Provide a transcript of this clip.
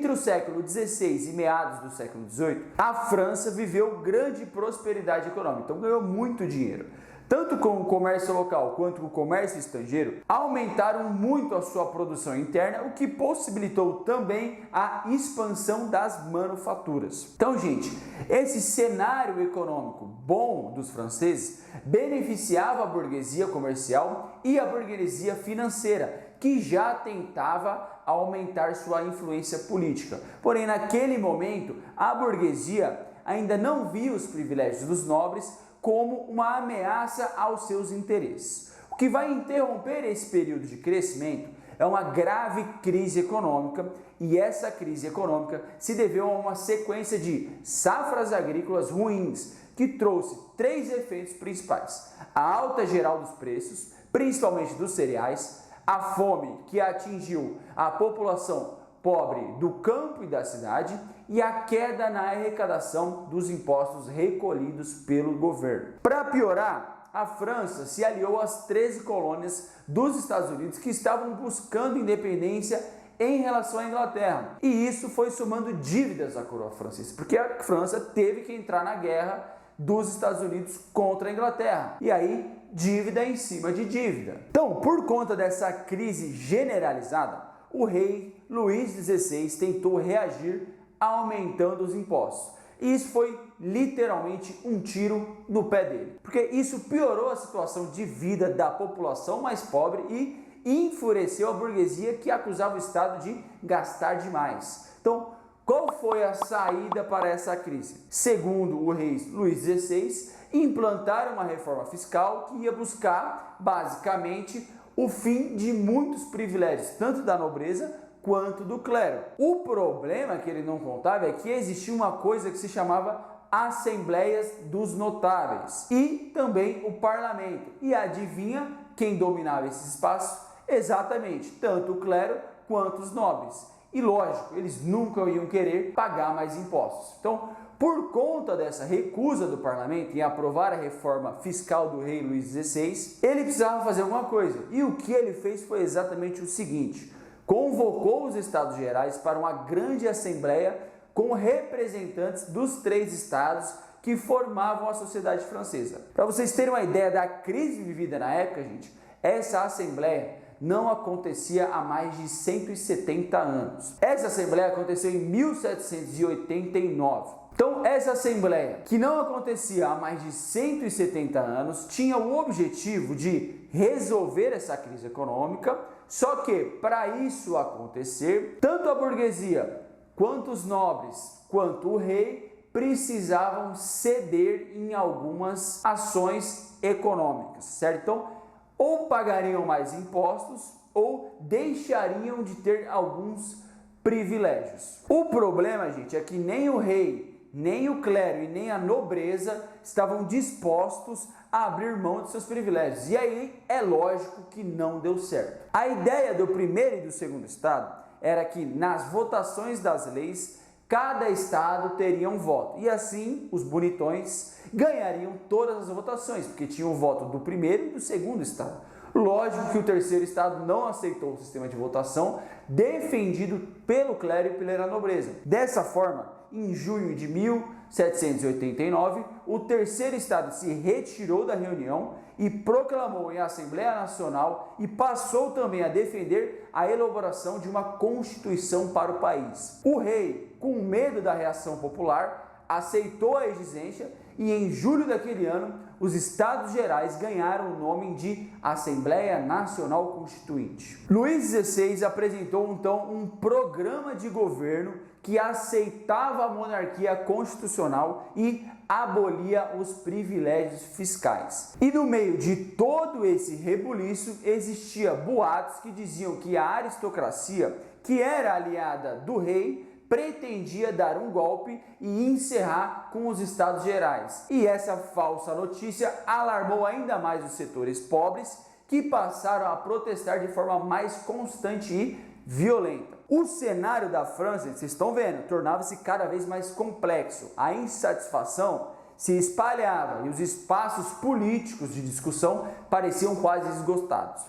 Entre o século XVI e meados do século XVIII, a França viveu grande prosperidade econômica, então ganhou muito dinheiro. Tanto com o comércio local quanto com o comércio estrangeiro, aumentaram muito a sua produção interna, o que possibilitou também a expansão das manufaturas. Então, gente, esse cenário econômico bom dos franceses beneficiava a burguesia comercial e a burguesia financeira, que já tentava aumentar sua influência política. Porém, naquele momento, a burguesia ainda não via os privilégios dos nobres como uma ameaça aos seus interesses. O que vai interromper esse período de crescimento é uma grave crise econômica, e essa crise econômica se deveu a uma sequência de safras agrícolas ruins, que trouxe 3 efeitos principais: a alta geral dos preços, principalmente dos cereais, a fome que atingiu a população pobre do campo e da cidade, e a queda na arrecadação dos impostos recolhidos pelo governo. Para piorar, a França se aliou às 13 colônias dos Estados Unidos que estavam buscando independência em relação à Inglaterra. E isso foi somando dívidas à coroa francesa, porque a França teve que entrar na guerra dos Estados Unidos contra a Inglaterra. E aí, dívida em cima de dívida. Então, por conta dessa crise generalizada, o rei Luís XVI tentou reagir aumentando os impostos. E isso foi literalmente um tiro no pé dele, porque isso piorou a situação de vida da população mais pobre e enfureceu a burguesia, que acusava o Estado de gastar demais. Então, qual foi a saída para essa crise? Segundo o rei Luís XVI, implantar uma reforma fiscal que ia buscar, basicamente, o fim de muitos privilégios, tanto da nobreza quanto do clero. O problema que ele não contava é que existia uma coisa que se chamava Assembleias dos Notáveis e também o parlamento. E adivinha quem dominava esse espaço? Exatamente, tanto o clero quanto os nobres. E lógico, eles nunca iam querer pagar mais impostos. Então, por conta dessa recusa do parlamento em aprovar a reforma fiscal do rei Luís XVI, ele precisava fazer alguma coisa. E o que ele fez foi exatamente o seguinte: convocou os Estados Gerais para uma grande assembleia com representantes dos 3 estados que formavam a sociedade francesa. Para vocês terem uma ideia da crise vivida na época, gente, essa assembleia não acontecia há mais de 170 anos. Essa assembleia aconteceu em 1789. Então, essa assembleia, que não acontecia há mais de 170 anos, tinha o objetivo de resolver essa crise econômica, só que, para isso acontecer, tanto a burguesia, quanto os nobres, quanto o rei, precisavam ceder em algumas ações econômicas, certo? Então, ou pagariam mais impostos, ou deixariam de ter alguns privilégios. O problema, gente, é que nem o rei, nem o clero e nem a nobreza estavam dispostos a abrir mão de seus privilégios. E aí é lógico que não deu certo. A ideia do primeiro e do segundo estado era que nas votações das leis, cada estado teria um voto. E assim, os bonitões ganhariam todas as votações, porque tinham o voto do primeiro e do segundo estado. Lógico que o terceiro estado não aceitou o sistema de votação defendido pelo clero e pela nobreza. Dessa forma, em junho de 1789, o terceiro estado se retirou da reunião e proclamou em Assembleia Nacional e passou também a defender a elaboração de uma constituição para o país. O rei, com medo da reação popular, aceitou a exigência e em julho daquele ano, os Estados Gerais ganharam o nome de Assembleia Nacional Constituinte. Luís XVI apresentou então um programa de governo que aceitava a monarquia constitucional e abolia os privilégios fiscais. E no meio de todo esse rebuliço existia boatos que diziam que a aristocracia, que era aliada do rei, pretendia dar um golpe e encerrar com os Estados Gerais. E essa falsa notícia alarmou ainda mais os setores pobres, que passaram a protestar de forma mais constante e violenta. O cenário da França, vocês estão vendo, tornava-se cada vez mais complexo. A insatisfação se espalhava e os espaços políticos de discussão pareciam quase esgotados.